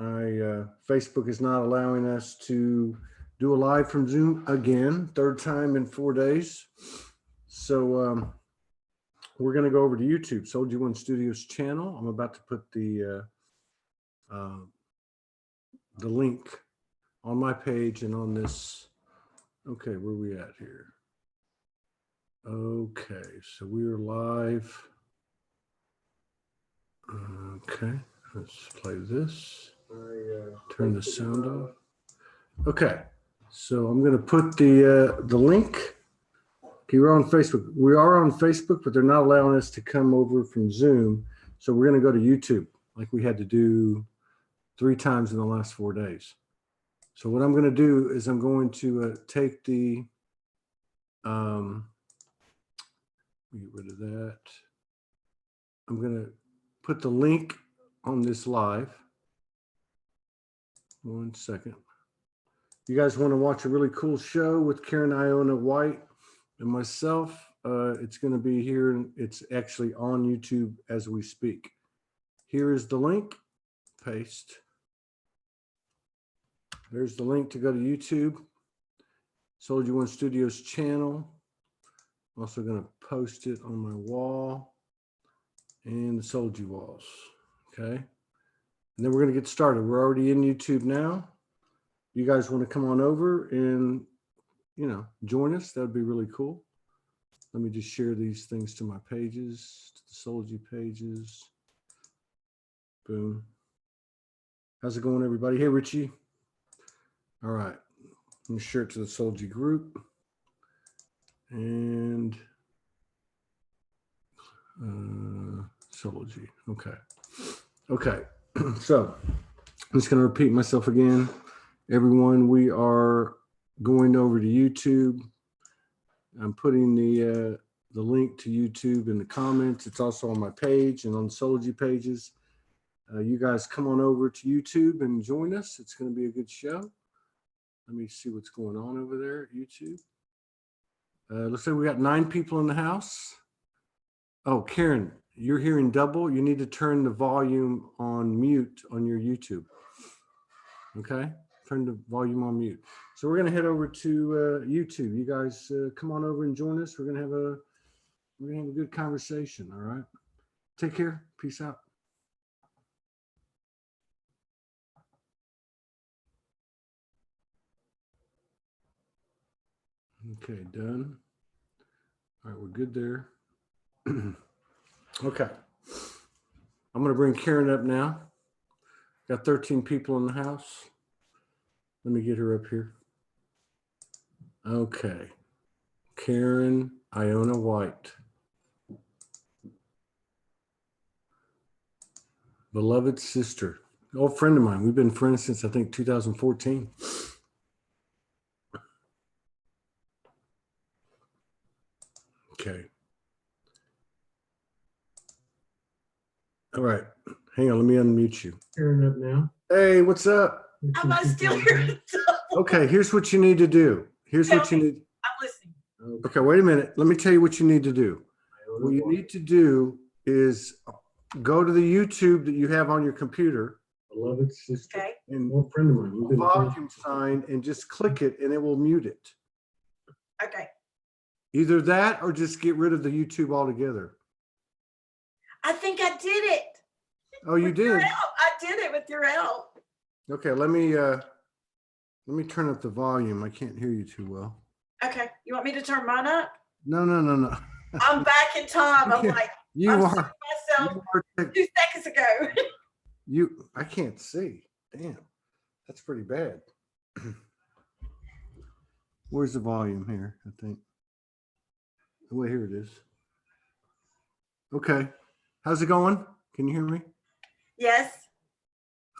Facebook is not allowing us to do a live from Zoom again, third time in 4 days. So we're going to go over to YouTube, SoulogyOneStudios channel. I'm about to put the link on my page and on this. Okay, where are we at here? Okay, so we are live. Okay, let's play this. Turn the sound off. Okay, so I'm going to put the link. Okay, we're on Facebook. We are on Facebook, but they're not allowing us to come over from Zoom. So we're going to go to YouTube, like we had to do 3 times in the last 4 days. So what I'm going to do is I'm going to take the, get rid of that. I'm going to put the link on this live. 1 second. You guys want to watch a really cool show with Karen, Iona White, and myself? It's going to be here, and it's actually on YouTube as we speak. Here is the link. Paste. There's the link to go to YouTube, SoulogyOneStudios channel. I'm also going to post it on my wall and the Soulogy walls. Okay. And then we're going to get started. We're already in YouTube now. You guys want to come on over and, join us? That'd be really cool. Let me just share these things to my pages, to the Soulogy pages. Boom. How's it going, everybody? Hey, Richie. All right. Let me share it to the Soulogy group. And Soulogy. Okay. Okay. So I'm just going to repeat myself again. Everyone, we are going over to YouTube. I'm putting the link to YouTube in the comments. It's also on my page and on the Soulogy pages. You guys come on over to YouTube and join us. It's going to be a good show. Let me see what's going on over there at YouTube. Looks like we got 9 people in the house. Oh, Karen, you're hearing double. You need to turn the volume on mute on your YouTube. Okay, turn the volume on mute. So we're gonna head over to YouTube. You guys come on over and join us. We're gonna have a good conversation. All right. Take care. Peace out. Okay, done. All right, we're good there. Okay. I'm going to bring Karen up now. Got 13 people in the house. Let me get her up here. Okay. Karen Iona White. Beloved sister. Old friend of mine. We've been friends since, I think, 2014. Okay. All right. Hang on. Let me unmute you. Karen up now. Hey, what's up? Am I still here? Okay. Here's what you need to do. Here's what you need. I'm listening. Okay. Wait a minute. Let me tell you what you need to do. What you need to do is go to the YouTube that you have on your computer. Beloved sister. Okay. And Old friend of mine. We've been volume sign and just click it and it will mute it. Okay. Either that or just get rid of the YouTube altogether. I think I did it. Oh, you With your did? help. I did it with your help. Okay, let me turn up the volume. I can't hear you too well. Okay. You want me to turn mine up? No. I'm back in time. I'm like, You I'm are. seeing myself You are 2 seconds ago. I can't see. Damn, that's pretty bad. Where's the volume here? I think. Oh, wait, here it is. Okay. How's it going? Can you hear me? Yes.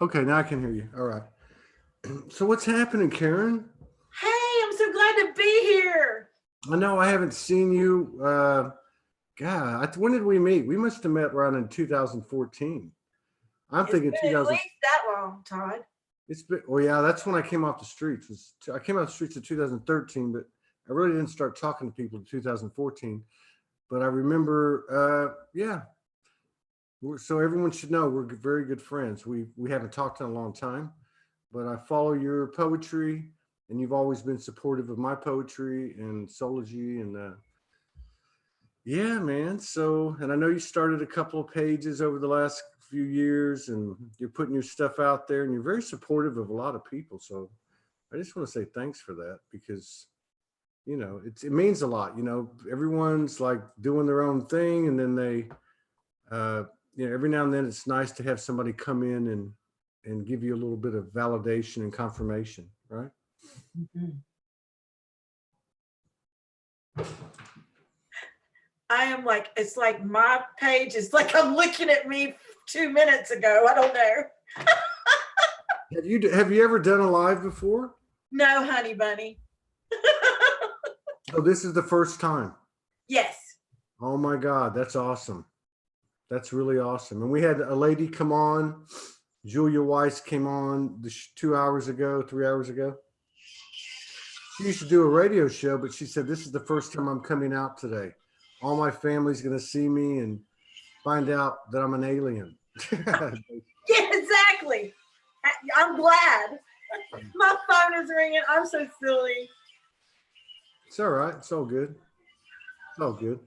Okay, now I can hear you. All right. So what's happening, Karen? Hey, I'm so glad to be here. I know I haven't seen you. God, when did we meet? We must have met around in 2014. I'm thinking It's been 2000. at least that long, Todd. It's been, oh yeah, that's when I came off the streets. I came off the streets in 2013, but I really didn't start talking to people in 2014. But I remember, yeah, So everyone should know we're very good friends. We haven't talked in a long time, but I follow your poetry, and you've always been supportive of my poetry and Soulogy, and yeah, man. So, and I know you started a couple of pages over the last few years, and you're putting your stuff out there, and you're very supportive of a lot of people. So, I just want to say thanks for that, because it means a lot. Everyone's like doing their own thing, and then they every now and then it's nice to have somebody come in and give you a little bit of validation and confirmation, right? I am like, it's like my page is like I'm looking at me 2 minutes ago. I don't know. Have you ever done a live before? No, honey bunny. So this is the first time. Yes. Oh my God, that's awesome. That's really awesome. And we had a lady come on, Julia Weiss came on 2 hours ago, 3 hours ago. She used to do a radio show, but she said, this is the first time I'm coming out today. All my family's going to see me and find out that I'm an alien. Yeah, exactly. I'm glad. My phone is ringing. I'm so silly. It's all right. It's all good. It's all good.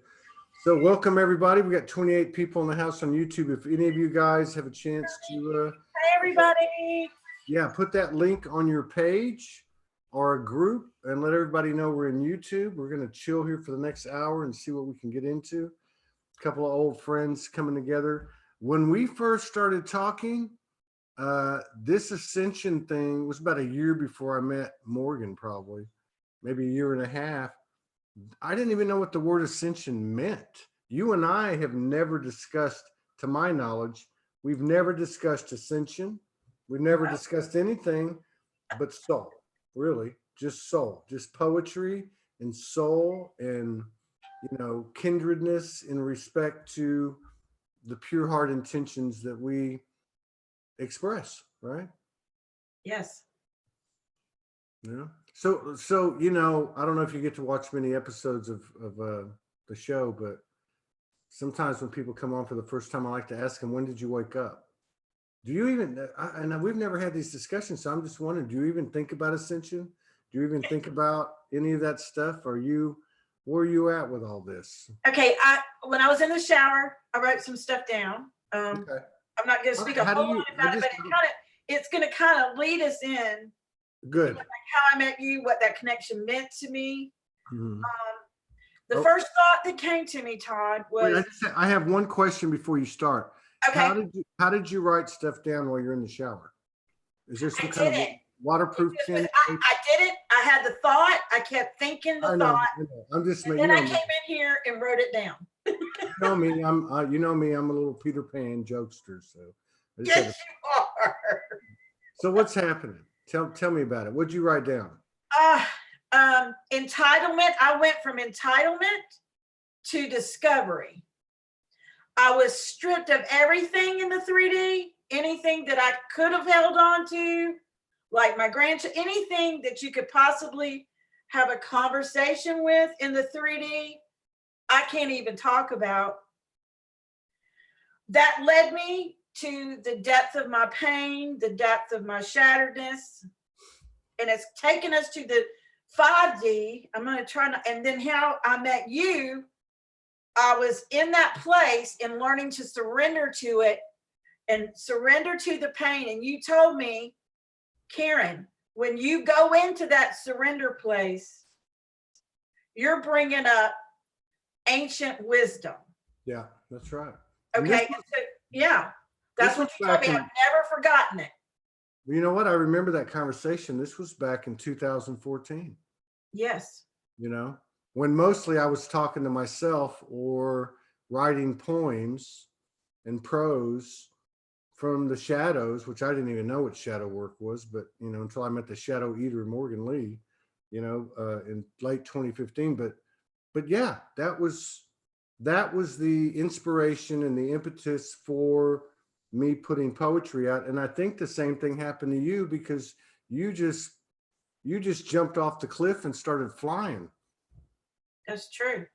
So welcome everybody. We got 28 people in the house on YouTube. If any of you guys have a chance to Hey everybody. yeah, put that link on your page or a group and let everybody know we're in YouTube. We're going to chill here for the next hour and see what we can get into. A couple of old friends coming together. When we first started talking, this ascension thing was about a year before I met Morgan, probably maybe a year and a half. I didn't even know what the word ascension meant. You and I have never discussed, to my knowledge, we've never discussed ascension. We've never discussed anything but soul, really, just soul, just poetry and soul and, kindredness in respect to the pure heart intentions that we express, right? Yes. Yeah. So, I don't know if you get to watch many episodes of the show, but sometimes when people come on for the first time, I like to ask them, when did you wake up? Do you even, and we've never had these discussions, so I'm just wondering, do you even think about ascension? Do you even think about any of that stuff? Where are you at with all this? Okay. When I was in the shower, I wrote some stuff down. Okay. I'm not going to speak a whole lot about it, but it's going to kind of lead us in. Good. Like how I met you, what that connection meant to me. Mm-hmm. The first thought that came to me, Todd, was. Wait, I have one question before you start. Okay. How did you write stuff down while you're in the shower? Is there some kind of waterproof pen? I did it. I had the thought. I kept thinking the thought. I know. I'm just and then I came in here and wrote it down. You know me. I'm a little Peter Pan jokester. So yes, you are. So what's happening? Tell me about it. What'd you write down? Entitlement. I went from entitlement to discovery. I was stripped of everything in the 3D, anything that I could have held on to, like my grandchild, anything that you could possibly have a conversation with in the 3D, I can't even talk about. That led me to the depth of my pain, the depth of my shatteredness. And it's taken us to the 5D. I'm going to try not, and then how I met you, I was in that place and learning to surrender to it and surrender to the pain. And you told me, Karen, when you go into that surrender place, you're bringing up ancient wisdom. Yeah, that's right. Okay. That's what you told me. I've never forgotten it. You know what? I remember that conversation. This was back in 2014. Yes. When mostly I was talking to myself or writing poems and prose from the shadows, which I didn't even know what shadow work was, but until I met the shadow eater Morgan Lee, in late 2015. But yeah, that was the inspiration and the impetus for me putting poetry out. And I think the same thing happened to you, because you just jumped off the cliff and started flying. That's true.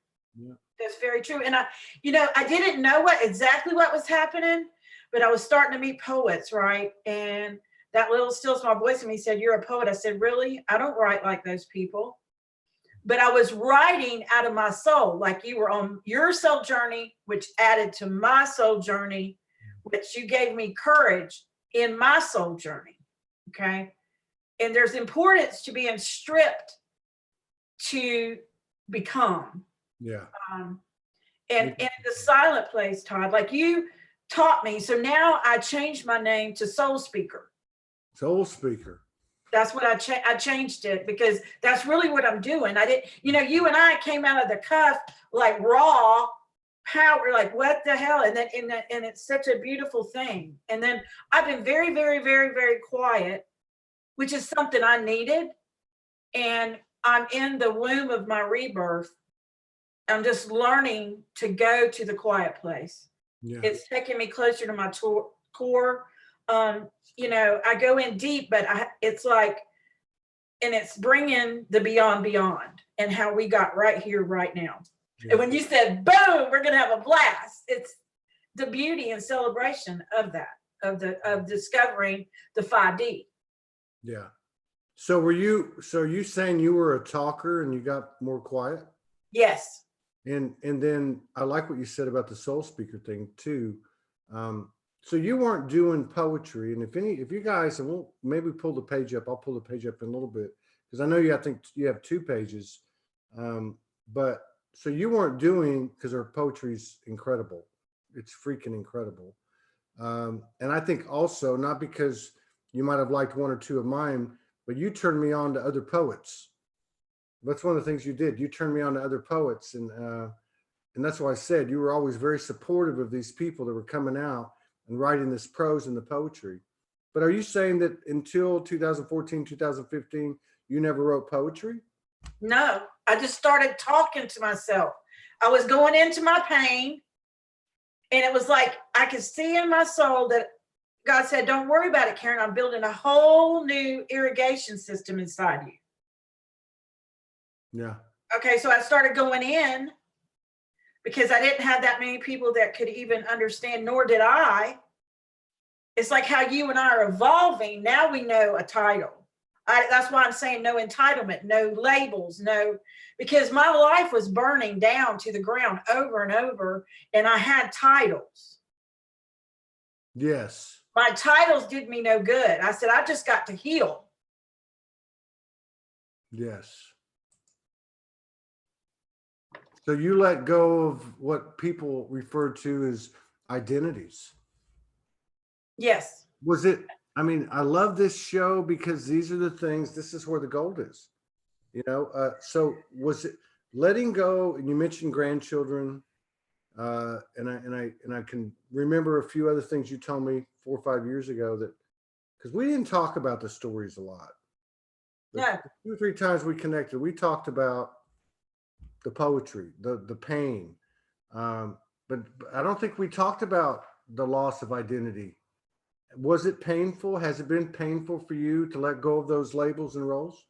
Yeah. That's very true. And I didn't know exactly what was happening, but I was starting to meet poets, right? And that little still small voice in me said, "You're a poet." I said, "Really? I don't write like those people." But I was writing out of my soul, like you were on your soul journey, which added to my soul journey, which you gave me courage in my soul journey. Okay. And there's importance to being stripped to become. Yeah. And in the silent place, Todd, like you taught me. So now I changed my name to Soul Speaker. Soul Speaker. That's what I changed it, because that's really what I'm doing. I didn't, you and I came out of the cuff like raw power, like what the hell? And then and it's such a beautiful thing. And then I've been very, very, very, very quiet, which is something I needed. And I'm in the womb of my rebirth. I'm just learning to go to the quiet place. Yeah. It's taking me closer to my core. I go in deep, but it's like, and it's bringing the beyond and how we got right here, right now. Yeah. And when you said, boom, we're going to have a blast, it's the beauty and celebration of that, of discovering the 5D. Yeah. So you saying you were a talker and you got more quiet? Yes. And then I like what you said about the Soul Speaker thing too. So you weren't doing poetry, and if you guys, and we'll maybe pull the page up. I'll pull the page up in a little bit, because I know I think you have 2 pages. But so you weren't doing, because our poetry's incredible. It's freaking incredible. And I think also, not because you might have liked 1 or 2 of mine, but you turned me on to other poets. That's one of the things you did. You turned me on to other poets, and that's why I said you were always very supportive of these people that were coming out and writing this prose and the poetry. But are you saying that until 2014, 2015, you never wrote poetry? No, I just started talking to myself. I was going into my pain, and it was like I could see in my soul that God said, "Don't worry about it, Karen. I'm building a whole new irrigation system inside you." Yeah. Okay, so I started going in, because I didn't have that many people that could even understand, nor did I. It's like how you and I are evolving. Now we know a title. That's why I'm saying no entitlement, no labels, because my life was burning down to the ground over and over, and I had titles. Yes. My titles did me no good. I said, I just got to heal. Yes. So you let go of what people refer to as identities. Yes. Was it, I love this show because these are the things, this is where the gold is, so was it letting go? And you mentioned grandchildren, and I can remember a few other things you told me 4 or 5 years ago, that, because we didn't talk about the stories a lot. No. 2 or 3 times we connected, we talked about the poetry, the pain. But I don't think we talked about the loss of identity. Was it painful? Has it been painful for you to let go of those labels and roles?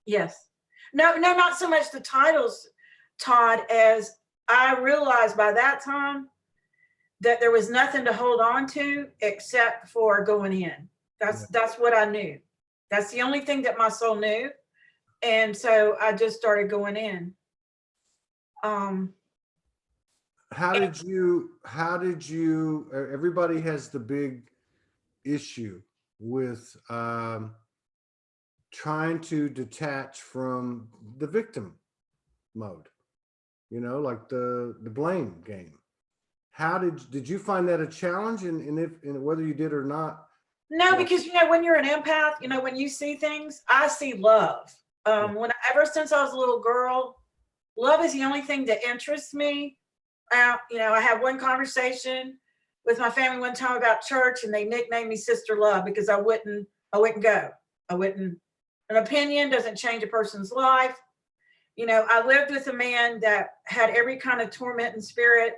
Yes. No, not so much the titles, Todd, as I realized by that time that there was nothing to hold on to except for going in. That's what I knew. That's the only thing that my soul knew. And so I just started going in. How did you, everybody has the big issue with trying to detach from the victim mode, like the blame game. How did you find that a challenge, and whether you did or not? No, because when you're an empath, when you see things, I see love. Ever since I was a little girl, love is the only thing that interests me. I had one conversation with my family one time about church, and they nicknamed me Sister Love because I wouldn't go. An opinion doesn't change a person's life. I lived with a man that had every kind of torment and spirit,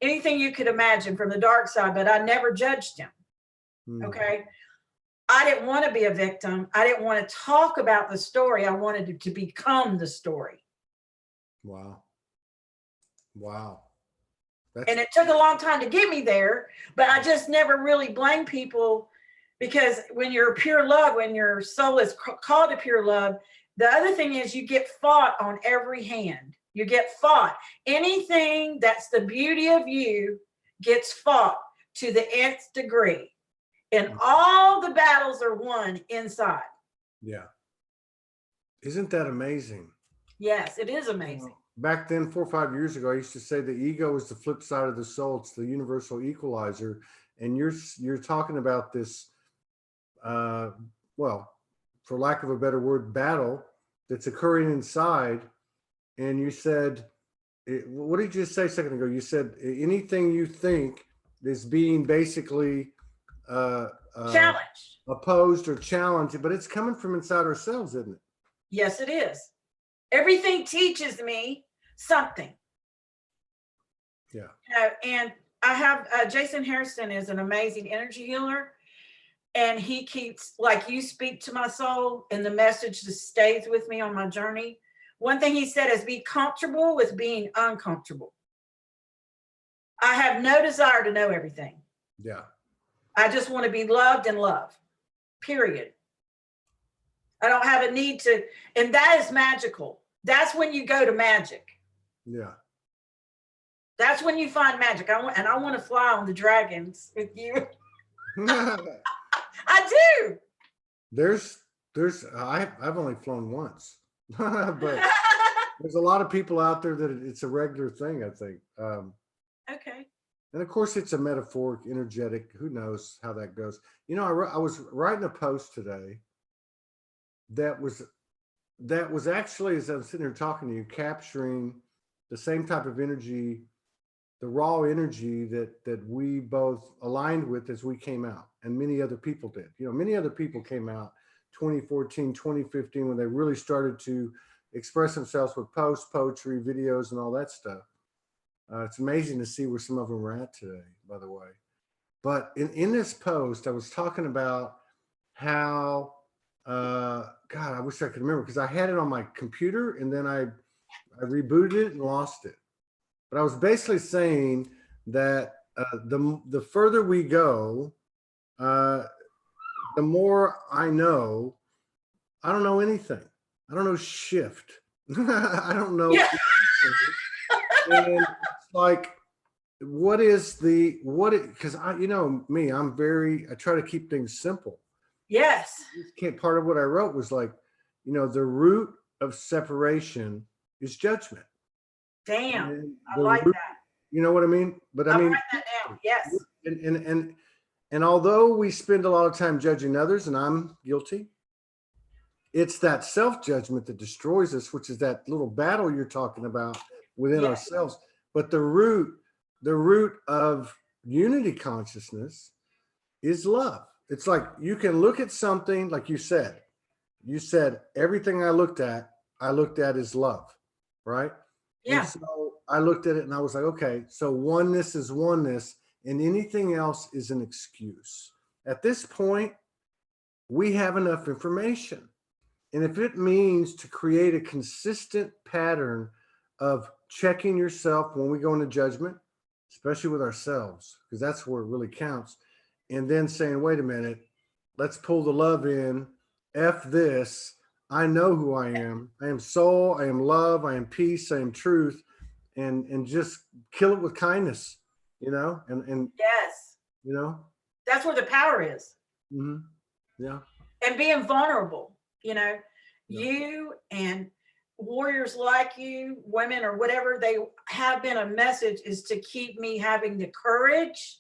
anything you could imagine from the dark side, but I never judged him. Okay. I didn't want to be a victim. I didn't want to talk about the story. I wanted to become the story. Wow. Wow. And it took a long time to get me there, but I just never really blame people, because when you're pure love, when your soul is called to pure love, the other thing is you get fought on every hand. You get fought. Anything that's the beauty of you gets fought to the nth degree. And all the battles are won inside. Yeah. Isn't that amazing? Yes, it is amazing. Back then, 4 or 5 years ago, I used to say the ego is the flip side of the soul. It's the universal equalizer. And you're talking about this, well, for lack of a better word, battle that's occurring inside. And you said, what did you say a second ago? You said anything you think is being basically Challenged. opposed or challenged, but it's coming from inside ourselves, isn't it? Yes, it is. Everything teaches me something. Yeah. And I have Jason Harrison is an amazing energy healer, and he keeps, like, you speak to my soul, and the message just stays with me on my journey. One thing he said is be comfortable with being uncomfortable. I have no desire to know everything. Yeah. I just want to be loved and loved, period. I don't have a need to, and that is magical. That's when you go to magic. Yeah. That's when you find magic. I want to fly on the dragons with you. I do. I've only flown once, but there's a lot of people out there that it's a regular thing, I think. Okay. And of course, it's a metaphoric, energetic. Who knows how that goes? You know, I was writing a post today that was actually, as I'm sitting here talking to you, capturing the same type of energy, the raw energy that we both aligned with as we came out, and many other people did. You know, many other people came out 2014, 2015, when they really started to express themselves with posts, poetry, videos, and all that stuff. It's amazing to see where some of them are at today, by the way. But in this post, I was talking about how, God, I wish I could remember, because I had it on my computer and then I rebooted it and lost it. But I was basically saying that the further we go, the more I know. I don't know anything. I don't know shift. I don't know. Yeah. And it's like, because you know me, I try to keep things simple. Yes. Part of what I wrote was like, you know, the root of separation is judgment. Damn. I like that. You know what I mean? But I'll I mean, write that down. Yes. And although we spend a lot of time judging others, and I'm guilty, it's that self-judgment that destroys us, which is that little battle you're talking about within ourselves. But the root of unity consciousness is love. It's like you can look at something, like you said everything I looked at as love, right? Yeah. And so I looked at it and I was like, okay, so oneness is oneness, and anything else is an excuse. At this point, we have enough information. And if it means to create a consistent pattern of checking yourself when we go into judgment, especially with ourselves, because that's where it really counts, and then saying, wait a minute, let's pull the love in, F this, I know who I am soul, I am love, I am peace, I am truth, and just kill it with kindness, you know, and Yes. you know, That's where the power is. mm-hmm. Yeah. And being vulnerable, you know, Yeah. You and warriors like you, women or whatever, they have been a message is to keep me having the courage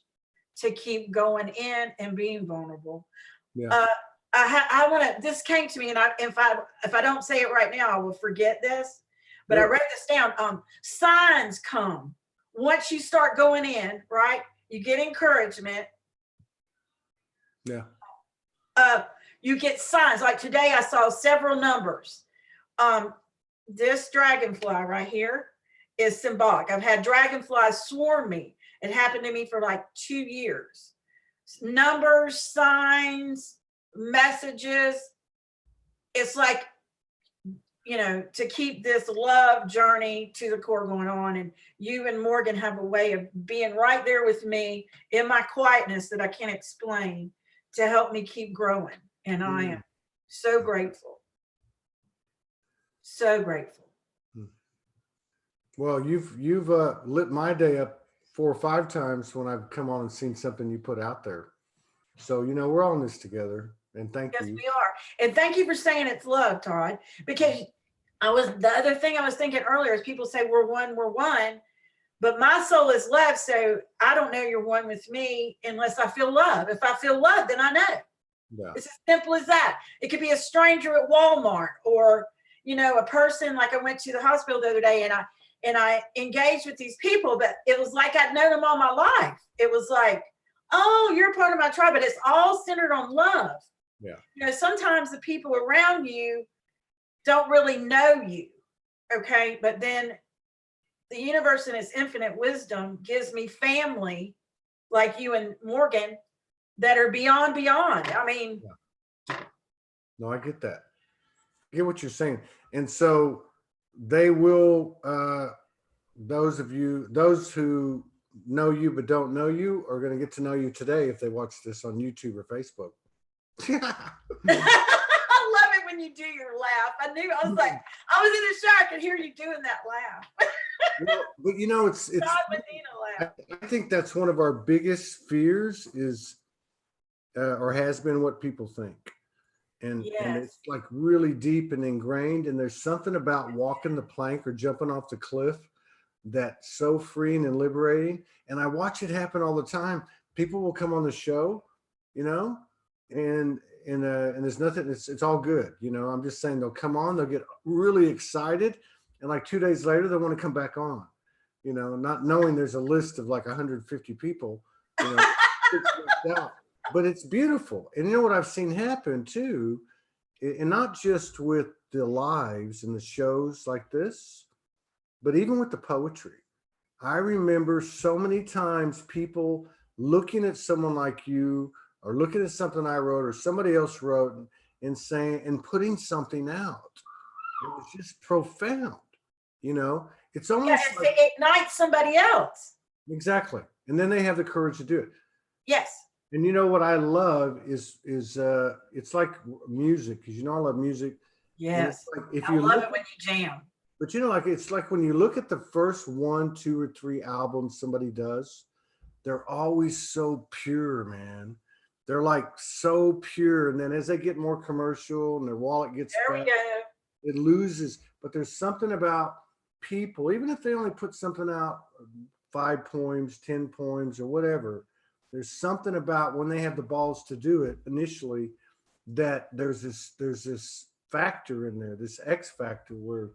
to keep going in and being vulnerable. Yeah. I want to, this came to me, and if I don't say it right now, I will forget this, but I wrote this down. Signs come once you start going in, right? You get encouragement. Yeah. You get signs. Like today I saw several numbers. This dragonfly right here is symbolic. I've had dragonflies swarm me. It happened to me for like 2 years. Numbers, signs, messages. It's like to keep this love journey to the core going on. And you and Morgan have a way of being right there with me in my quietness that I can't explain to help me keep growing. And I am so grateful. So grateful. Well, you've lit my day up 4 or 5 times when I've come on and seen something you put out there. So, we're all in this together. And thank Yes, you. we are. And thank you for saying it's love, Todd, because the other thing I was thinking earlier is people say we're one, but my soul is love. So I don't know you're one with me unless I feel love. If I feel love, then I know. Yeah. It's as simple as that. It could be a stranger at Walmart or, a person, like I went to the hospital the other day and I engaged with these people, but it was like I'd known them all my life. It was like, oh, you're part of my tribe, but it's all centered on love. Yeah. Sometimes the people around you don't really know you. Okay. But then the universe in its infinite wisdom gives me family like you and Morgan that are beyond. I mean, No, I get that. I get what you're saying. And so they will, those who know you but don't know you are going to get to know you today if they watch this on YouTube or Facebook. I love it when you do your laugh. I was in the shower. I could hear you doing that laugh. But it's Todd Medina laugh. I think that's one of our biggest fears is or has been what people think. And it's like really deep and ingrained. And there's something about walking the plank or jumping off the cliff that's so freeing and liberating. And I watch it happen all the time. People will come on the show, and there's nothing, it's all good. I'm just saying they'll come on, they'll get really excited. And like 2 days later, they want to come back on, not knowing there's a list of like 150 people, but it's beautiful. And what I've seen happen too, and not just with the lives and the shows like this, but even with the poetry. I remember so many times people looking at someone like you or looking at something I wrote or somebody else wrote and saying and putting something out. It was just profound. It's almost like it ignites somebody else. Exactly. And then they have the courage to do it. Yes. And what I love is it's like music, because I love music. Yes. Like if I you love it when you jam. But it's like when you look at the first 1, 2, or 3 albums somebody does, they're always so pure, man. They're like so pure. And then as they get more commercial and their wallet gets there we go. It loses. But there's something about people, even if they only put something out, 5 poems, 10 poems, or whatever, there's something about when they have the balls to do it initially that there's this factor in there, this X factor where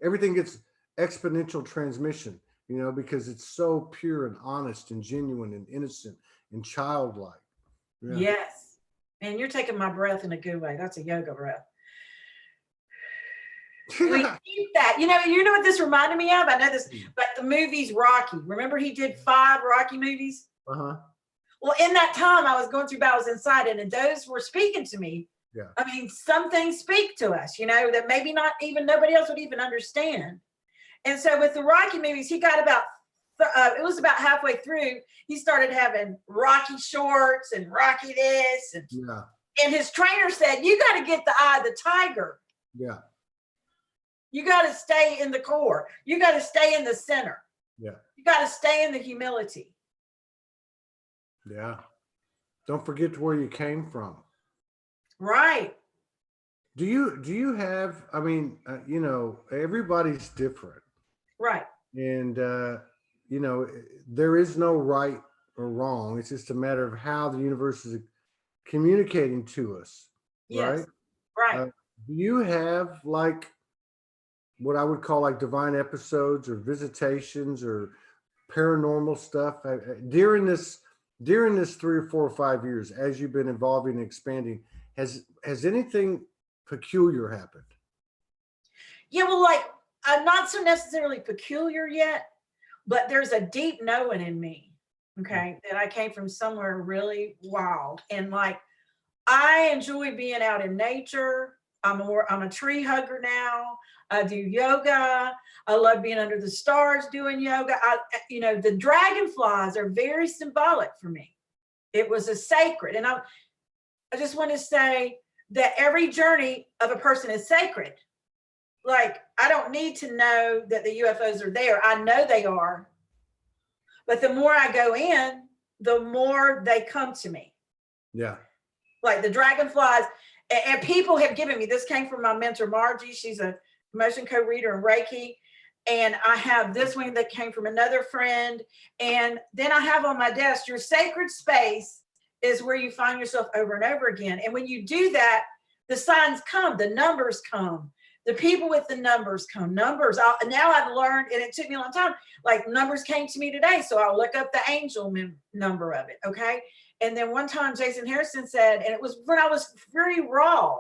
everything gets exponential transmission, because it's so pure and honest and genuine and innocent and childlike. Yeah. Yes. And you're taking my breath in a good way. That's a yoga breath. We keep that. You know what this reminded me of? I know this, but the movie's Rocky. Remember he did 5 Rocky movies? Uh-huh. Well, in that time I was going through battles inside it, and those were speaking to me. Yeah. I mean, some things speak to us, that maybe not even nobody else would even understand. And so with the Rocky movies, he got it was about halfway through, he started having Rocky shorts and Rocky this. And his trainer said, you got to get the eye of the tiger. Yeah. You got to stay in the core. You got to stay in the center. Yeah. You got to stay in the humility. Yeah. Don't forget where you came from. Right. Do you have, everybody's different. Right. And, there is no right or wrong. It's just a matter of how the universe is communicating to us. Yes. Right. Right. Do you have like what I would call like divine episodes or visitations or paranormal stuff during this 3 or 4 or 5 years as you've been evolving and expanding? Has anything peculiar happened? Yeah, well, not so necessarily peculiar yet, but there's a deep knowing in me, okay, that I came from somewhere really wild. And I enjoy being out in nature. I'm a tree hugger now. I do yoga. I love being under the stars doing yoga. The dragonflies are very symbolic for me. It was a sacred. And I just want to say that every journey of a person is sacred. Like, I don't need to know that the UFOs are there. I know they are. But the more I go in, the more they come to me. Yeah. Like the dragonflies. And people have given me, this came from my mentor, Margie. She's a emotion co-reader and Reiki. And I have this one that came from another friend. And then I have on my desk, your sacred space is where you find yourself over and over again. And when you do that, the signs come, the numbers come, the people with the numbers come. Numbers, now I've learned, and it took me a long time, like numbers came to me today. So I'll look up the angel number of it, okay? And then one time Jason Harrison said, and it was when I was very raw,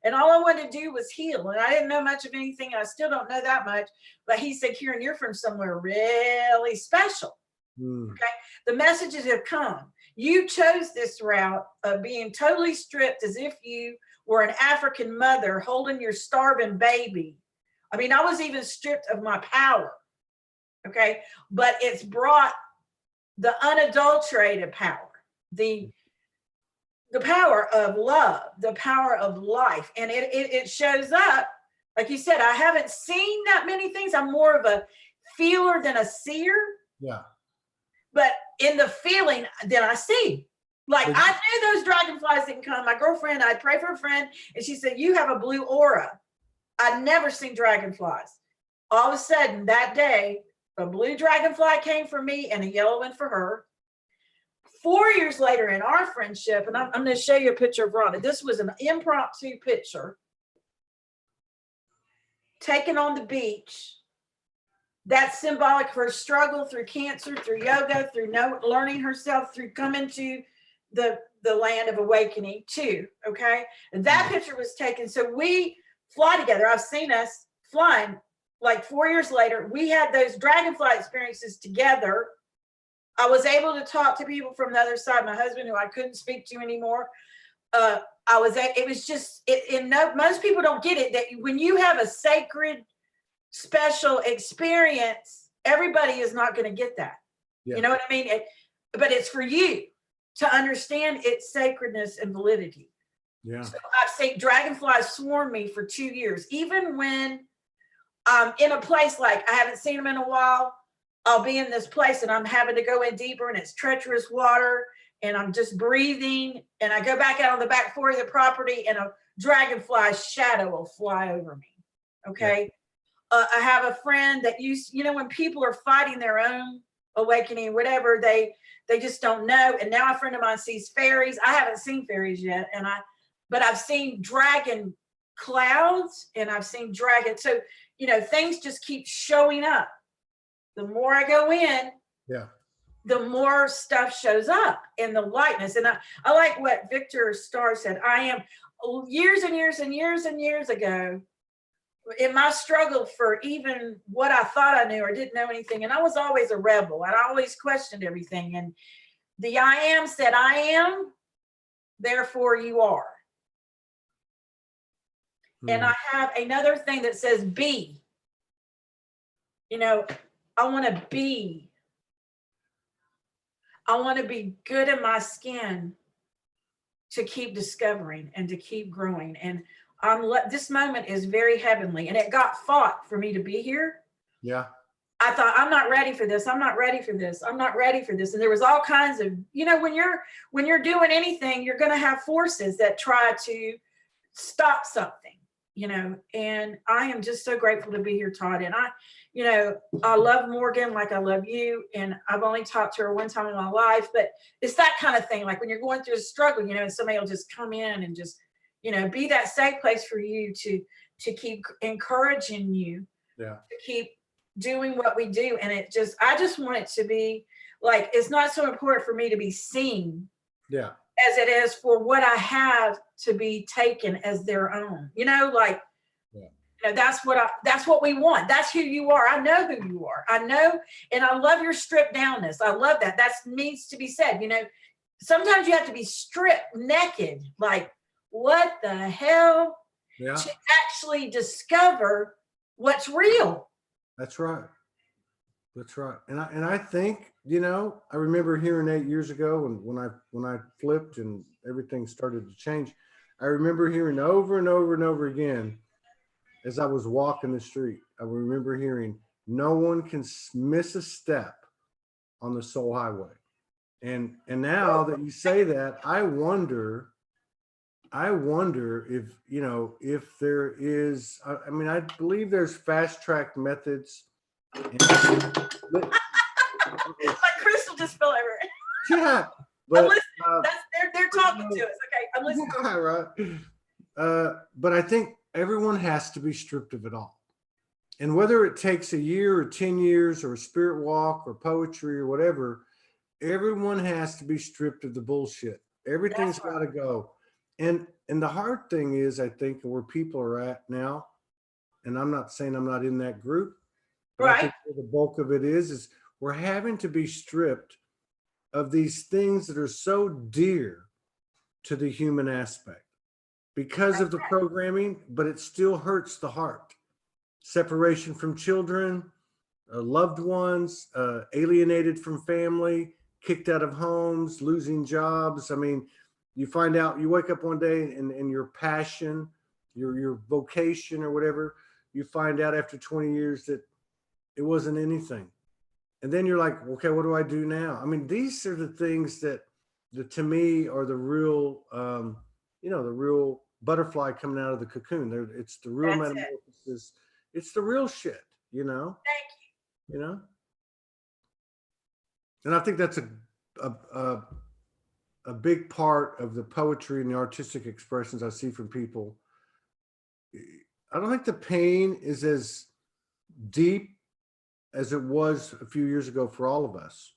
and all I wanted to do was heal. And I didn't know much of anything. And I still don't know that much. But he said, Kieran, you're from somewhere really special. Okay. The messages have come. You chose this route of being totally stripped as if you were an African mother holding your starving baby. I mean, I was even stripped of my power. Okay. But it's brought the unadulterated power. The power of love, the power of life. And it shows up, like you said, I haven't seen that many things. I'm more of a feeler than a seer. Yeah. But in the feeling, then I see. Like, I knew those dragonflies didn't come. My girlfriend, I'd pray for a friend, and she said, you have a blue aura. I'd never seen dragonflies. All of a sudden, that day, a blue dragonfly came for me and a yellow one for her. 4 years later in our friendship, and I'm going to show you a picture of Rhonda. This was an impromptu picture taken on the beach. That's symbolic of her struggle through cancer, through yoga, through learning herself, through coming to the land of awakening too, okay? And that picture was taken. So we fly together. I've seen us flying like 4 years later. We had those dragonfly experiences together. I was able to talk to people from the other side. My husband, who I couldn't speak to anymore, most people don't get it, that when you have a sacred, special experience, everybody is not going to get that. Yeah. You know what I mean? But it's for you to understand its sacredness and validity. Yeah. So I've seen dragonflies swarm me for 2 years. Even when I'm in a place like I haven't seen them in a while, I'll be in this place and I'm having to go in deeper and it's treacherous water and I'm just breathing and I go back out on the back floor of the property and a dragonfly shadow will fly over me. Okay. Yeah. I have a friend that when people are fighting their own awakening, whatever, they just don't know. And now a friend of mine sees fairies. I haven't seen fairies yet. But I've seen dragon clouds and I've seen dragons. So, things just keep showing up. The more I go in, the more stuff shows up in the lightness. And I like what Victor Starr said. I am years and years and years and years ago in my struggle for even what I thought I knew or didn't know anything. And I was always a rebel and I always questioned everything. And the I am said, I am, therefore you are. And I have another thing that says be. I want to be. I want to be good in my skin to keep discovering and to keep growing. And this moment is very heavenly. And it got fought for me to be here. Yeah. I thought, I'm not ready for this. I'm not ready for this. I'm not ready for this. And there was all kinds of, when you're doing anything, you're going to have forces that try to stop something. And I am just so grateful to be here, Todd. And I love Morgan like I love you. And I've only talked to her one time in my life, but it's that kind of thing. Like when you're going through a struggle, and somebody will just come in and just, be that safe place for you to keep encouraging you, to keep doing what we do. And I just want it to be like, it's not so important for me to be seen. Yeah. As it is for what I have to be taken as their own, that's what we want. That's who you are. I know who you are. I know. And I love your stripped downness. I love that. That needs to be said. Sometimes you have to be stripped naked. Like, what the hell? Yeah, to actually discover what's real. that's right. That's right. And I think, you know, I remember hearing 8 years ago when I flipped and everything started to change. I remember hearing over and over and over again as I was walking the street. I remember hearing, no one can miss a step on the soul highway. And now that you say that, I wonder if, you know, if there is, I mean, I believe there's fast track methods. My crystal just fell over. Yeah, I'm but listening. They're talking to us. Okay, I'm listening. yeah, right. But I think everyone has to be stripped of it all. And whether it takes a year or 10 years or a spirit walk or poetry or whatever, everyone has to be stripped of the bullshit. Everything's That's right. got to go. And the hard thing is, I think, where people are at now, and I'm not saying I'm not in that group, but I think where the bulk of it is we're having to be stripped of these things that are so dear to the human aspect because of the programming, but it still hurts the heart. Separation from children, loved ones, alienated from family, kicked out of homes, losing jobs. I mean, you find out, you wake up one day and your passion, your vocation or whatever, you find out after 20 years that it wasn't anything. And then you're like, okay, what do I do now? I mean, these are the things that to me are the real, you know, the real butterfly coming out of the cocoon. It's the real That's it. metamorphosis. It's the real shit, you know? Thank You know? And I think that's a big part of the poetry and the artistic expressions I see from people. I don't think the pain is as deep as it was a few years ago for all of us,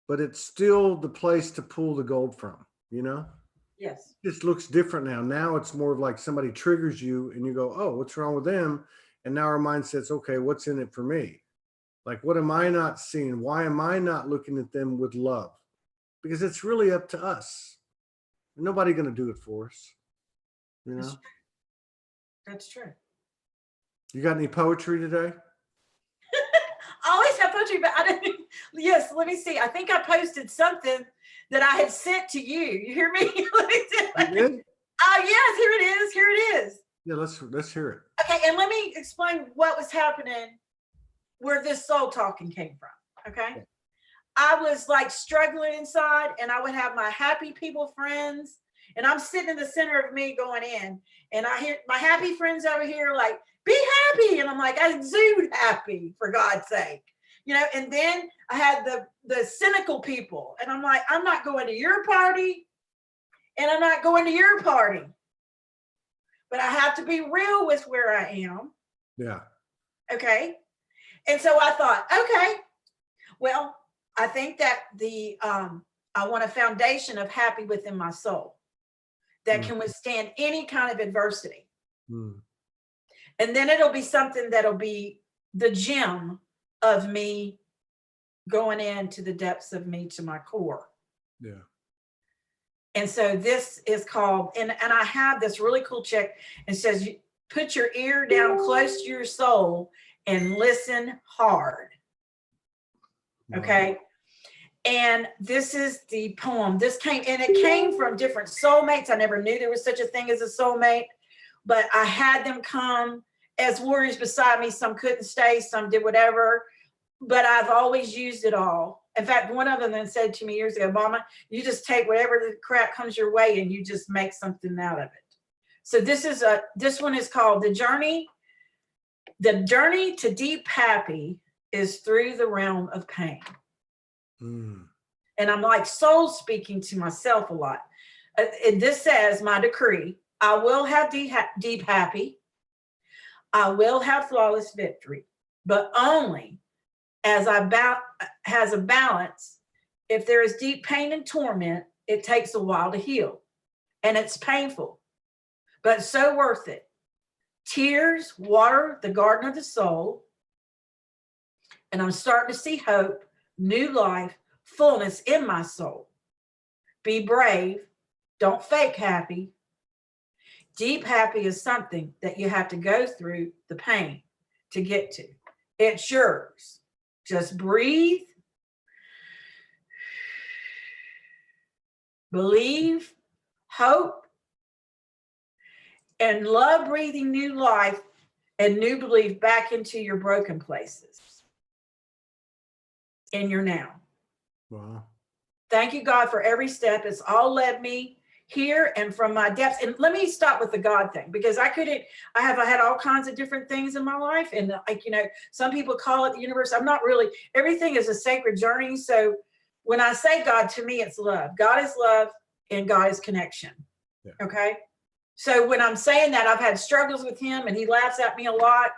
but it's still the place to pull the gold from, you know? you. Yes. It just looks different now. Now it's more of like somebody triggers you and you go, oh, what's wrong with them? And now our mindset's, okay, what's in it for me? Like, what am I not seeing? Why am I not looking at them with love? Because it's really up to us. Nobody going to do it for us. You know? That's true. You got any poetry today? I always have poetry, but I didn't. Yes, let me see. I think I posted something that I had sent to you. You hear me? Let me see. You did? Oh, yes, here it is. Here it is. Yeah, let's hear it. Okay, and let me explain what was happening, where this soul talking came from. Okay. I was like struggling inside, and I would have my happy people friends, and I'm sitting in the center of me going in, and I hear my happy friends over here like, be happy. And I'm like, I exude happy, for God's sake. You know, and then I had the cynical people, and I'm like, I'm not going to your party, and I'm not going to your party. But I have to be real with where I am. Yeah. Okay. And so I thought, okay, well, I think that I want a foundation of happy within my soul that can withstand any kind of adversity. And then it'll be something that'll be the gem of me going into the depths of me to my core. Yeah. And so this is called, and I have this really cool check. It says, you put your ear down close to your soul and listen hard. Okay. And this is the poem. This came, and it came from different soulmates. I never knew there was such a thing as a soulmate, but I had them come as warriors beside me. Some couldn't stay, some did whatever, but I've always used it all. In fact, one of them then said to me years ago, Mama, you just take whatever the crap comes your way and you just make something out of it. So this one is called The Journey. The journey to deep happy is through the realm of pain. And I'm like soul speaking to myself a lot. And this says, my decree, I will have deep happy. I will have flawless victory, but only as has a balance. If there is deep pain and torment, it takes a while to heal, and it's painful, but so worth it. Tears water the garden of the soul, and I'm starting to see hope, new life, fullness in my soul. Be brave. Don't fake happy. Deep happy is something that you have to go through the pain to get to. It's yours. Just breathe, believe, hope, and love breathing new life and new belief back into your broken places in your now. Wow. Thank you, God, for every step. It's all led me here and from my depths. And let me stop with the God thing, because I have had all kinds of different things in my life. And like, some people call it the universe. I'm not really, everything is a sacred journey. So when I say God, to me, it's love. God is love and God is connection. Yeah. Okay. So when I'm saying that, I've had struggles with him and he laughs at me a lot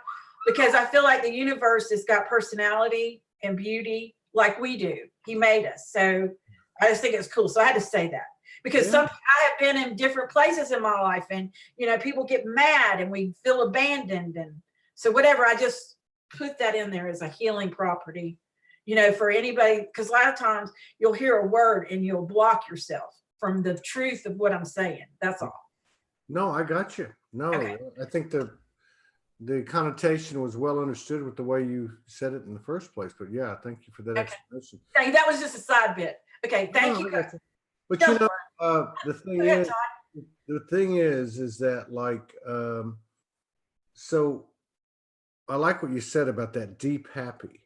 because I feel like the universe has got personality and beauty like we do. He made us. So I just think it's cool. So I had to say that because I have been in different places in my life and, people get mad and we feel abandoned. And so whatever, I just put that in there as a healing property, for anybody, because a lot of times you'll hear a word and you'll block yourself from the truth of what I'm saying. That's all. No, I got you. No, Okay. I think the connotation was well understood with the way you said it in the first place. But yeah, thank you for that explanation. Thank you. That was just a side bit. Okay, thank you. But the thing ahead, is, is that like, so I like what you said about that deep happy.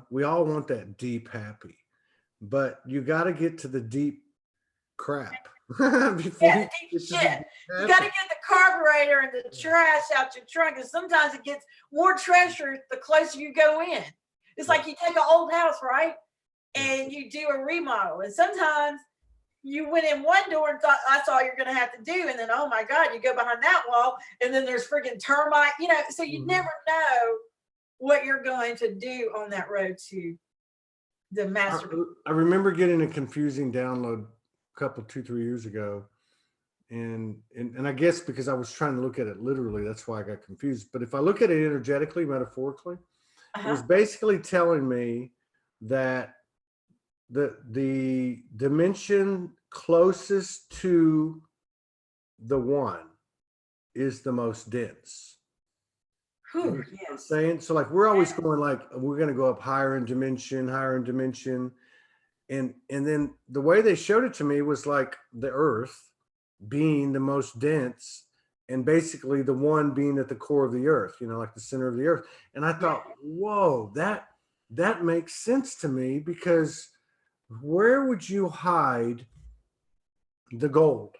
We all want that deep happy, but you got to get to the deep crap before Yeah, deep shit. You got to get the carburetor and the trash out your trunk, and sometimes it gets more treasure the closer you go in. It's like you take an old house, right? And you do a remodel, and sometimes you went in one door and thought that's all you're going to have to do, and then oh my God, you go behind that wall, and then there's freaking termite. So you never know what you're going to do on that road to the master. I remember getting a confusing download a couple 2-3 years ago, and I guess because I was trying to look at it literally, that's why I got confused. But if I look at it energetically, metaphorically, it was basically telling me that the dimension closest to the one is the most dense. You know what I'm saying? So like we're always going like we're going to go up higher in dimension, and then the way they showed it to me was like the Earth being the most dense, and basically the one being at the core of the Earth, like the center of the Earth. And I thought, whoa, that makes sense to me, because where would you hide the gold?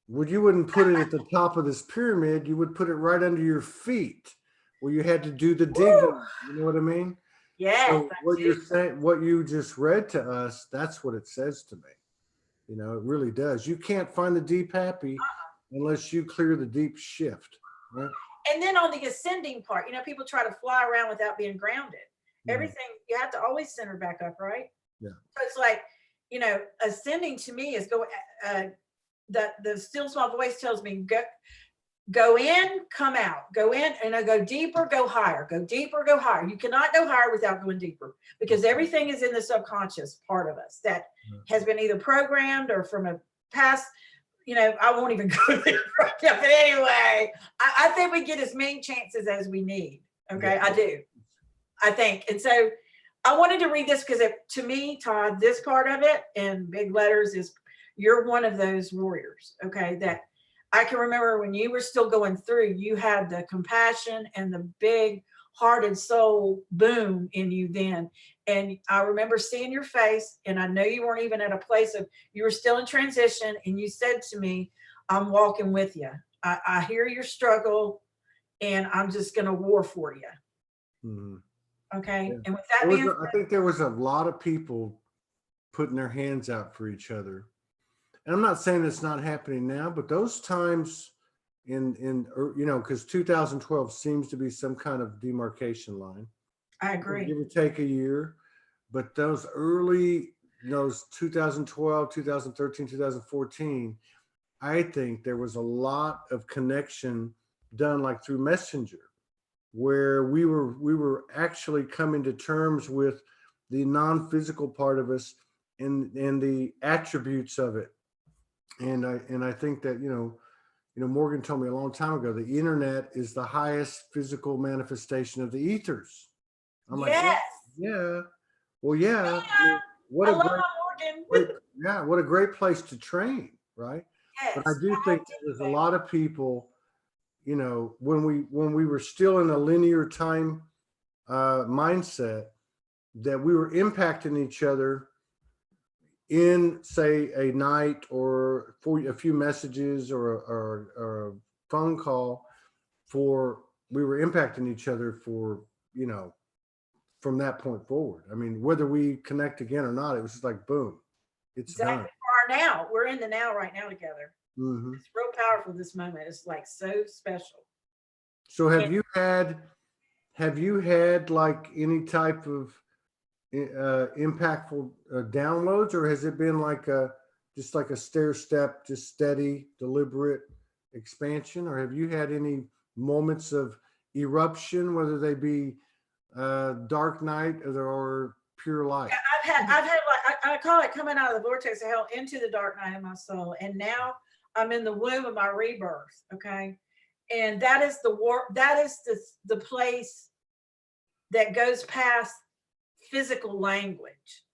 You wouldn't put it at the top of this pyramid. You would put it right under your feet where you had to do the digging. You know what I mean? Yeah. So what you're saying, what you just read to us, that's what it says to me. It really does. You can't find the deep happy unless you clear the deep shift, right? And then on the ascending part, people try to fly around without being grounded. Everything, you have to always center back up, right? Yeah. So it's like, ascending to me is going, the still small voice tells me, go in, come out, go in, and I go deeper, go higher, go deeper, go higher. You cannot go higher without going deeper, because everything is in the subconscious part of us that has been either programmed or from a past, I won't even go there. But anyway, I think we get as many chances as we need. Okay. Yeah. I do. I think. And so I wanted to read this because to me, Todd, this part of it in big letters is you're one of those warriors. Okay. That I can remember when you were still going through, you had the compassion and the big hearted soul boom in you then. And I remember seeing your face, and I know you weren't even at a place of, you were still in transition. And you said to me, I'm walking with you. I hear your struggle, and I'm just going to war for you. Mm-hmm. Okay. Yeah. And with that being said, I think there was a lot of people putting their hands out for each other. And I'm not saying it's not happening now, but those times because 2012 seems to be some kind of demarcation line. I agree. Give or take a year, but those 2012, 2013, 2014, I think there was a lot of connection done like through Messenger, where we were actually coming to terms with the non-physical part of us and the attributes of it. And I think that, Morgan told me a long time ago, the internet is the highest physical manifestation of the ethers. I'm like, Yes. yeah, well, yeah. I mean, what I a love great, my Morgan. yeah, what a great place to train, right? But I Yes. do think that there's a lot of people, when we were still in a linear time mindset, that we were impacting each other in, say, a night or for a few messages or a phone call, we were impacting each other for, from that point forward. I mean, whether we connect again or not, it was just like, boom, it's Exactly. done. For our now. We're in the now right now together. Mm-hmm. It's real powerful, this moment. It's like so special. So have you had like any type of impactful downloads, or has it been like just like a stair step, just steady, deliberate expansion, or have you had any moments of eruption, whether they be dark night or pure light? I've had like, I call it coming out of the vortex of hell into the dark night of my soul. And now I'm in the womb of my rebirth. Okay. And that is the place that goes past physical language.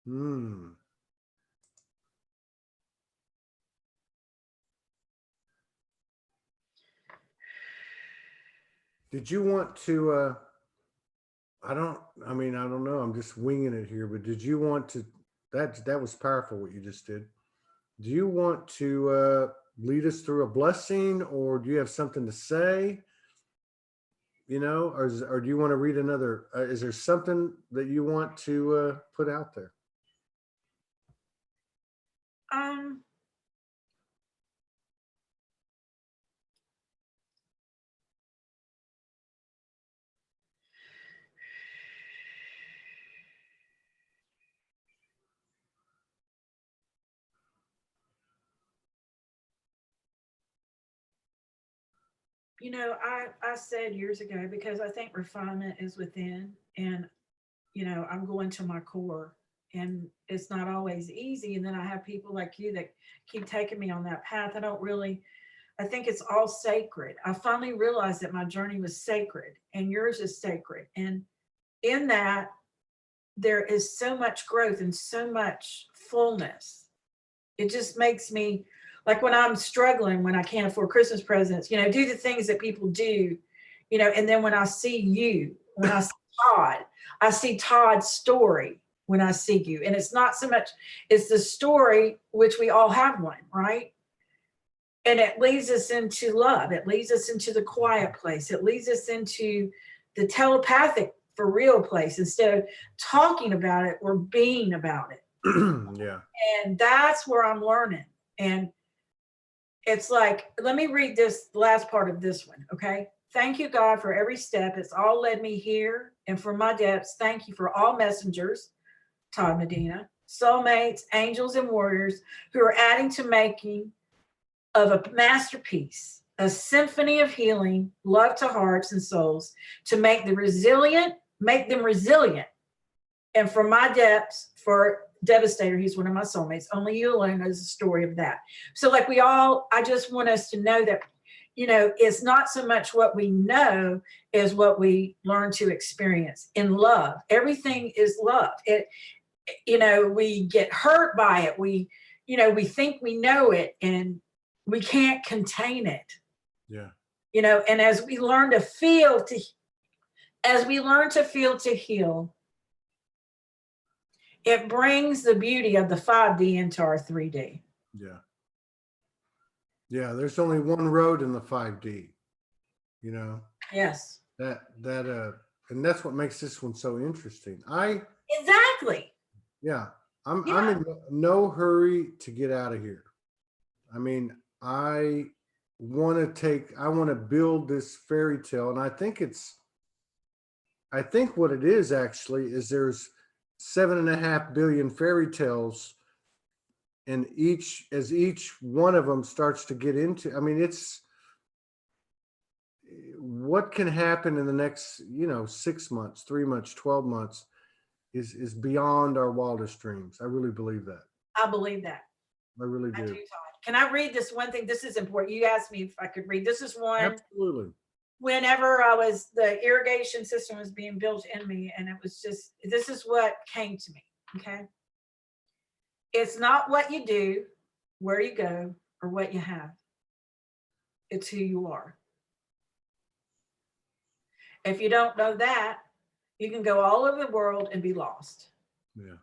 Hmm. Did you want to, I don't know. I'm just winging it here, but did you want to, that was powerful what you just did. Do you want to lead us through a blessing, or do you have something to say? Or do you want to read another? Is there something that you want to put out there? Um, I said years ago, because I think refinement is within, and I'm going to my core, and it's not always easy. And then I have people like you that keep taking me on that path. I think it's all sacred. I finally realized that my journey was sacred and yours is sacred. And in that, there is so much growth and so much fullness. It just makes me, like, when I'm struggling, when I can't afford Christmas presents, do the things that people do, and then when I see you, when I see Todd, I see Todd's story when I see you. And it's not so much, it's the story, which we all have one, right? And it leads us into love. It leads us into the quiet place. It leads us into the telepathic for real place. Instead of talking about it, we're being about it. Yeah. And that's where I'm learning. And it's like, let me read this last part of this one. Okay. Thank you, God, for every step. It's all led me here. And for my depths, thank you for all messengers, Todd Medina, soulmates, angels, and warriors who are adding to making of a masterpiece, a symphony of healing, love to hearts and souls, to make them resilient. And from my depths, for Devastator, he's one of my soulmates. Only you alone knows the story of that. So, like, I just want us to know that, it's not so much what we know as what we learn to experience in love. Everything is love. We get hurt by it. We think we know it, and we can't contain it. Yeah. And as we learn to feel to heal, it brings the beauty of the 5D into our 3D. Yeah. Yeah. There's only one road in the 5D, Yes. and that's what makes this one so interesting. Exactly. Yeah. I'm in no hurry to get out of here. I mean, I want to build this fairy tale. And I think what it is actually is there's 7.5 billion fairy tales, and as each one of them starts to get into, I mean, it's what can happen in the next, 6 months, 3 months, 12 months is beyond our wildest dreams. I really believe that. I believe that. I really I do, do. Todd. Can I read this one thing? This is important. You asked me if I could read. This is one. Absolutely. Whenever the irrigation system was being built in me, and it was just, this is what came to me. Okay. It's not what you do, where you go, or what you have. It's who you are. If you don't know that, you can go all over the world and be lost. Yeah.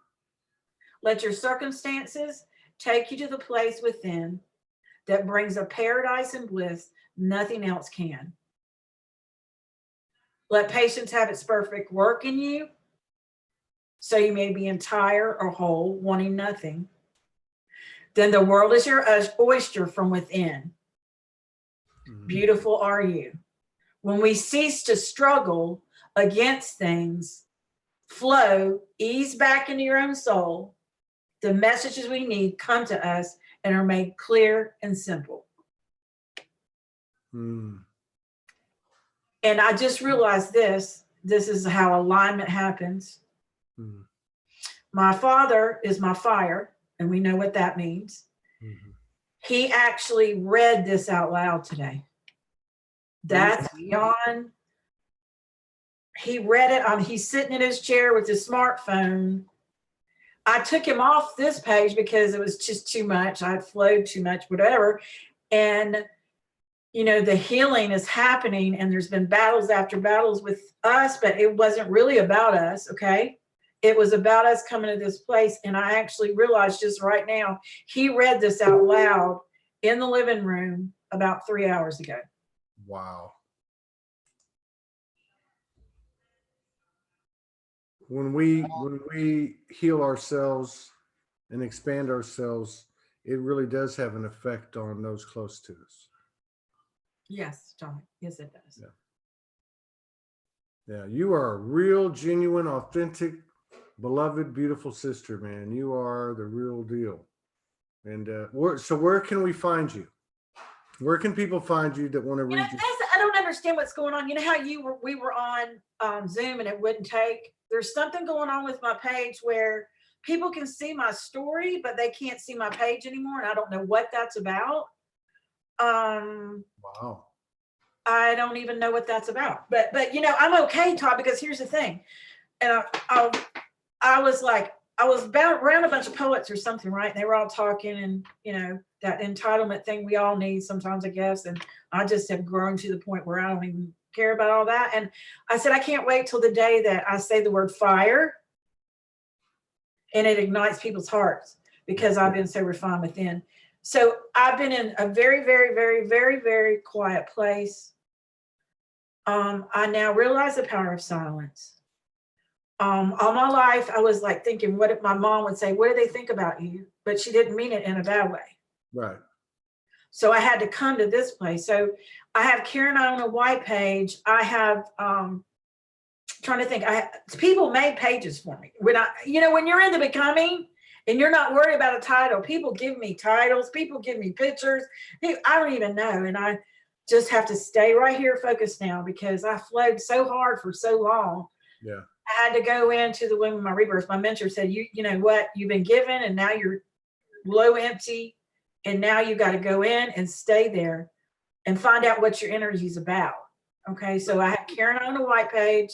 Let your circumstances take you to the place within that brings a paradise and bliss nothing else can. Let patience have its perfect work in you, so you may be entire or whole, wanting nothing. Then the world is your oyster from within. Mhm. Beautiful are you. When we cease to struggle against things, flow, ease back into your own soul, the messages we need come to us and are made clear and simple. Mm. And I just realized this is how alignment happens. Mm. My father is my fire, and we know what that means. Mm-hmm. He actually read this out loud today. That's beyond. He read it. He's sitting in his chair with his smartphone. I took him off this page because it was just too much. I'd flowed too much, whatever. And, you know, the healing is happening, and there's been battles after battles with us, but it wasn't really about us, okay? It was about us coming to this place. And I actually realized just right now, he read this out loud in the living room about 3 hours ago. Wow. When we heal ourselves and expand ourselves, it really does have an effect on those close to us. Yes, John. Yes, it does. Yeah. Yeah, you are a real, genuine, authentic, beloved, beautiful sister, man. You are the real deal. And where can we find you? Where can people find you that want to You know, read you? I don't understand what's going on. You know how we were on Zoom and it wouldn't take? There's something going on with my page where people can see my story, but they can't see my page anymore. And I don't know what that's about. Wow. I don't even know what that's about. But you know, I'm okay, Todd, because here's the thing. And I was like, I was around a bunch of poets or something, right? And they were all talking, and you know, that entitlement thing we all need sometimes, I guess. And I just have grown to the point where I don't even care about all that. And I said, I can't wait till the day that I say the word fire and it ignites people's hearts, because I've been so refined within. So I've been in a very, very, very, very, very quiet place. I now realize the power of silence. All my life, I was like thinking, what if my mom would say, what do they think about you? But she didn't mean it in a bad way. Right. So I had to come to this place. So I have Karen Iona White page. I have, trying to think, people made pages for me. When you're in the becoming and you're not worried about a title, people give me titles, people give me pictures. I don't even know. And I just have to stay right here focused now, because I flowed so hard for so long. Yeah. I had to go into the womb of my rebirth. My mentor said, you know what, you've been given and now you're low empty. And now you got to go in and stay there and find out what your energy is about. Okay. So I have Karen on the White page,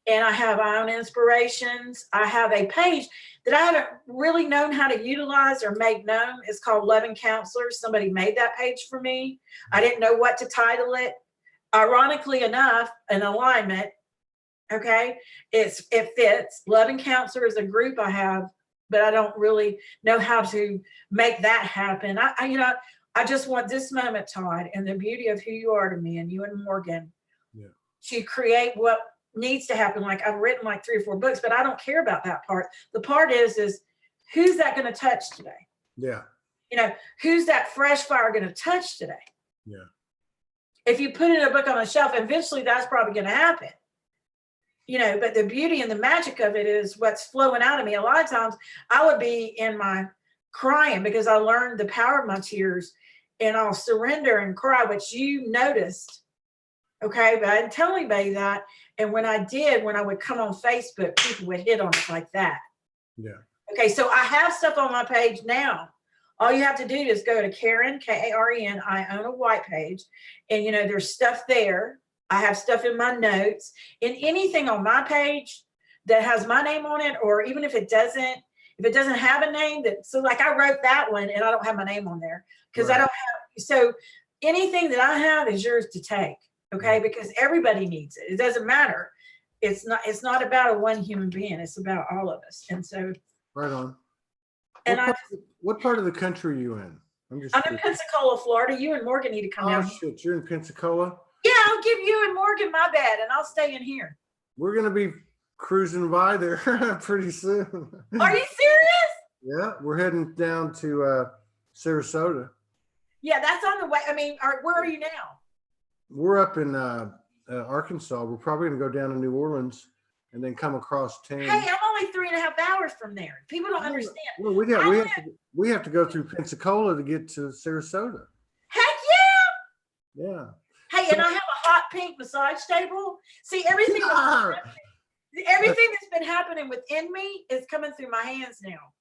and I have Iona Inspirations. I have a page that I haven't really known how to utilize or make known. It's called Loving Counselors. Somebody made that page for me. I didn't know what to title it. Ironically enough, an alignment. Okay. It fits. Loving Counselor is a group I have, but I don't really know how to make that happen. I just want this moment, Todd, and the beauty of who you are to me, and you and Morgan, to create what needs to happen. Like, I've written like 3 or 4 books, but I don't care about that part. The part is who's that going to touch today? Yeah. You know, who's that fresh fire going to touch today? Yeah. If you put in a book on a shelf, eventually that's probably going to happen. You know, but the beauty and the magic of it is what's flowing out of me. A lot of times I would be in my crying because I learned the power of my tears, and I'll surrender and cry, which you noticed. Okay. But I didn't tell anybody that. And when I would come on Facebook, people would hit on it like that. Yeah. Okay, so I have stuff on my page now. All you have to do is go to Karen, Karen, Iona White page. And, there's stuff there. I have stuff in my notes. And anything on my page that has my name on it, or even if it doesn't have a name, so like I wrote that one and I don't have my name on there because I don't have, so anything that I have is yours to take. Okay, because everybody needs it. It doesn't matter. It's not about a one human being. It's about all of us. And so right on. And What part of the country are you in? I'm in Pensacola, Florida. You and Morgan need to come down. Oh shit, you're in Pensacola? Yeah, I'll give you and Morgan my bed and I'll stay in here. We're gonna be cruising by there pretty soon. Are you serious? Yeah, we're heading down to Sarasota. Yeah, that's on the way. I mean, where are you now? We're up in Arkansas. We're probably gonna go down to New Orleans and then come across town. Hey, I'm only 3.5 hours from there. People don't understand. Well, we have to go through Pensacola to get to Sarasota. Heck yeah! Yeah. Hey, and I have a hot pink massage table. See, everything that's been happening within me is coming through my hands now.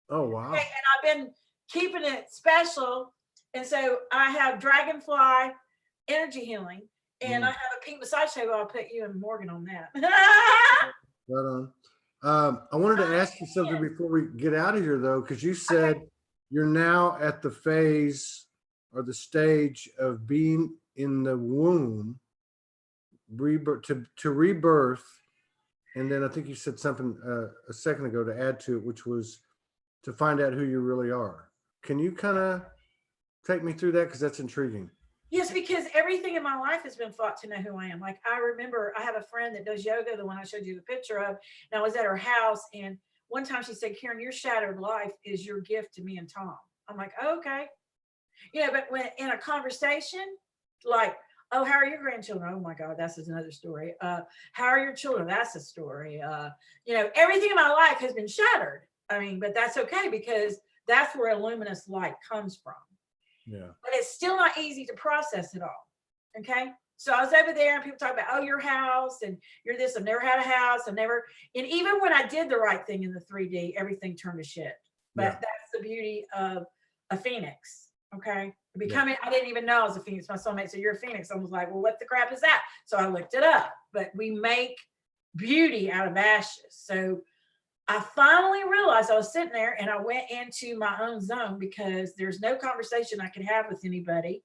Oh wow! Okay, and I've been keeping it special, and so I have dragonfly energy healing. And I have a pink massage table. I'll put you and Morgan on that. Right on. I wanted to ask you something before we get out of here, though, because you said you're now at the phase or the stage of being in the womb, to rebirth, and then I think you said something a second ago to add to it, which was to find out who you really are. Can you kind of take me through that, because that's intriguing? Yes, because everything in my life has been fought to know who I am. Like I remember I have a friend that does yoga, the one I showed you the picture of, and I was at her house and one time she said, Karen, your shattered life is your gift to me and Tom. I'm like, oh, okay. But when in a conversation, like, oh, how are your grandchildren? Oh my God, that's another story. How are your children? That's a story. Everything in my life has been shattered. I mean, but that's okay because that's where a luminous light comes from. Yeah. But it's still not easy to process it all. Okay. So I was over there and people talk about, oh, your house and you're this. I've never had a house. And even when I did the right thing in the 3D, everything turned to shit. But that's the beauty of a phoenix. Okay. I didn't even know I was a phoenix. My soulmate said, you're a phoenix. I was like, well, what the crap is that? So I looked it up. But we make beauty out of ashes. So I finally realized I was sitting there and I went into my own zone because there's no conversation I could have with anybody.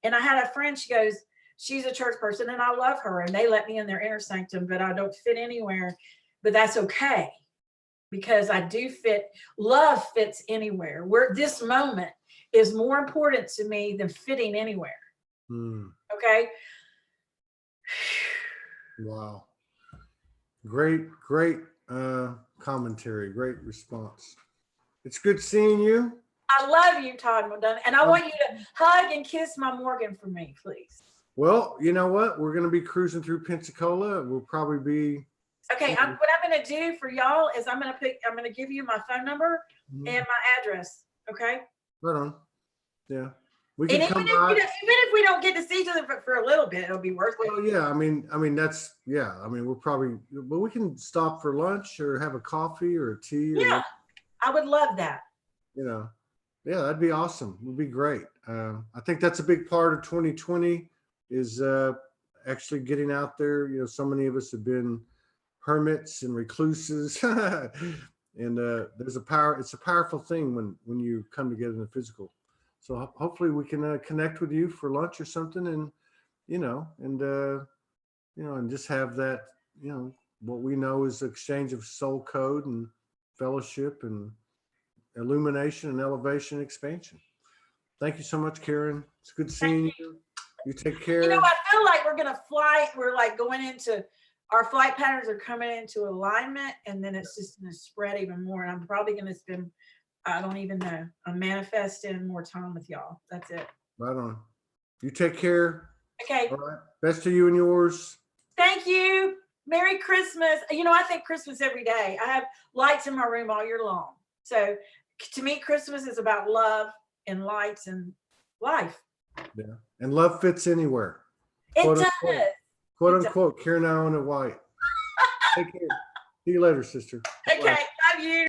And I had a friend, she goes, she's a church person and I love her and they let me in their inner sanctum, but I don't fit anywhere, but that's okay because I do fit. Love fits anywhere. Where this moment is more important to me than fitting anywhere. Okay. Wow. Great commentary, great response. It's good seeing you. I love you, Todd Modena, and I want you to hug and kiss my Morgan for me, please. Well, you know what? We're going to be cruising through Pensacola. We'll probably be. Okay, what I'm going to do for y'all is I'm going to give you my phone number and my address. Okay. Right on. Yeah. We can even if we don't get to see each other for a little bit, it'll be worth it. Well, yeah. I mean, that's, yeah. I mean, we're probably, but we can stop for lunch or have a coffee or a tea. Yeah. I would love that. Yeah, that'd be awesome. It would be great. I think that's a big part of 2020 is actually getting out there. So many of us have been hermits and recluses and there's a power. It's a powerful thing when you come together in the physical. So hopefully we can connect with you for lunch or something and just have that, what we know is exchange of soul code and fellowship and illumination and elevation and expansion. Thank you so much, Karen. It's good seeing you. You take care. I feel like we're going to fly. We're like going into our flight patterns are coming into alignment and then it's just going to spread even more. And I'm probably going to spend, I don't even know. I'm manifesting more time with y'all. That's it. Right on. You take care. Okay. All right. Best to you and yours. Thank you. Merry Christmas. I think Christmas every day. I have lights in my room all year long. So to me, Christmas is about love and lights and life. Yeah. And love fits anywhere. It does. quote unquote, Karen Iona White. Take care. See you later, sister. Okay, love you.